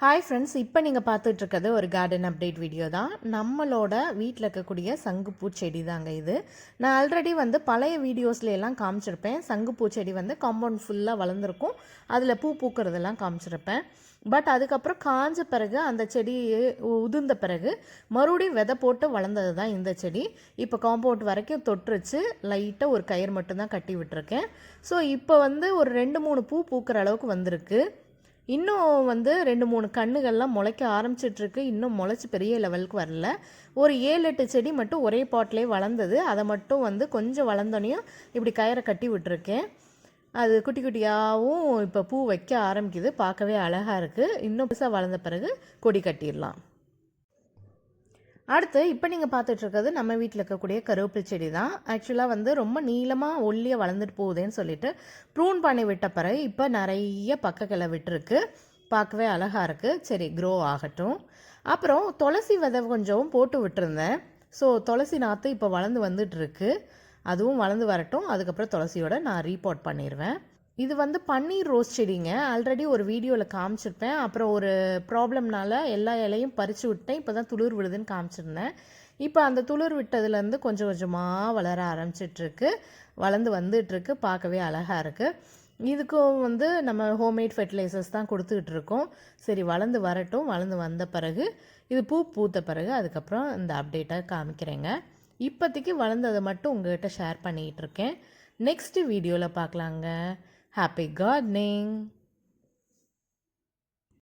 Hi friends, இப்போ நீங்கள் பார்த்துட்ருக்கிறது ஒரு கார்டன் அப்டேட் வீடியோ தான். நம்மளோட வீட்டில் இருக்கக்கூடிய சங்குப்பூ செடி தாங்க இது. நான் ஆல்ரெடி பழைய வீடியோஸ்ல எல்லாம் காமிச்சிருப்பேன். சங்குப்பூ செடி காம்பவுண்ட் ஃபுல்லாக வளர்ந்துருக்கும், அதில் பூ பூக்கிறதெல்லாம் காமிச்சிருப்பேன். பட் அதுக்கப்புறம் காஞ்ச பிறகு அந்த செடி உதிர்ந்த பிறகு மறுபடியும் விதை போட்டு வளர்ந்தது தான் இந்த செடி. இப்போ காம்பவுண்ட் வரைக்கும் தொட்டுருச்சு. லைட்டாக ஒரு கயிறு மட்டும்தான் கட்டி விட்டுருக்கேன். ஸோ இப்போ ஒரு 2-3 பூ பூக்கிற அளவுக்கு வந்திருக்கு. இன்னும் 2-3 கன்றுகள்லாம் முளைக்க ஆரம்பிச்சிட்ருக்கு. இன்னும் முளைச்சி பெரிய லெவலுக்கு வரல. ஒரு 7-8 செடி மட்டும் ஒரே பாட்லேயே வளர்ந்தது. அதை மட்டும் கொஞ்சம் வளர்ந்தோனையும் இப்படி கயிறை கட்டி விட்டுருக்கேன். அது குட்டி குட்டியாகவும் இப்போ பூ வைக்க ஆரம்பிக்குது. பார்க்கவே அழகாக இருக்குது. இன்னும் புதுசாக வளர்ந்த பிறகு கொடி கட்டிடலாம். அடுத்து இப்போ நீங்கள் பார்த்துட்ருக்கிறது நம்ம வீட்டில் இருக்கக்கூடிய கருவேப்பிலை செடி தான். ஆக்சுவலாக ரொம்ப நீளமாக ஒல்லியாக வளர்ந்துட்டு போகுதுன்னு சொல்லிட்டு ப்ரூன் பண்ணி விட்ட பிறகு இப்போ நிறைய பக்கக்கிளை விட்டுருக்கு. பார்க்கவே அழகாக இருக்குது. சரி, க்ரோ ஆகட்டும். அப்புறம் துளசி விதை கொஞ்சம் போட்டு விட்டுருந்தேன். ஸோ துளசி நாற்று இப்போ வளர்ந்து வந்துட்டுருக்கு. அதுவும் வளர்ந்து வரட்டும். அதுக்கப்புறம் துளசியோட நான் ரீபாட் பண்ணிடுவேன். இது பன்னீர் ரோஸ் செடிங்க. ஆல்ரெடி ஒரு வீடியோவில் காமிச்சிருப்பேன். அப்புறம் ஒரு ப்ராப்ளம்னால எல்லா இலையும் பறித்து விட்டேன். இப்போ தான் துளிர் விடுதுன்னு காமிச்சிருந்தேன். இப்போ அந்த துளிர் விட்டதுலேருந்து கொஞ்சம் கொஞ்சமாக வளர ஆரம்பிச்சிட்ருக்கு. வளர்ந்து வந்துட்டுருக்கு. பார்க்கவே அழகாக இருக்குது. இதுக்கும் நம்ம ஹோம்மேட் ஃபெர்டிலைசர்ஸ் தான் கொடுத்துக்கிட்டு இருக்கோம். சரி, வளர்ந்து வரட்டும். வளர்ந்து வந்த பிறகு இது பூ பூத்த பிறகு அதுக்கப்புறம் இந்த அப்டேட்டை காமிக்கிறேங்க. இப்போதைக்கு வளர்ந்ததை மட்டும் உங்கள்கிட்ட ஷேர் பண்ணிகிட்டு இருக்கேன். நெக்ஸ்ட் வீடியோவில் பார்க்கலாங்க. Happy gardening!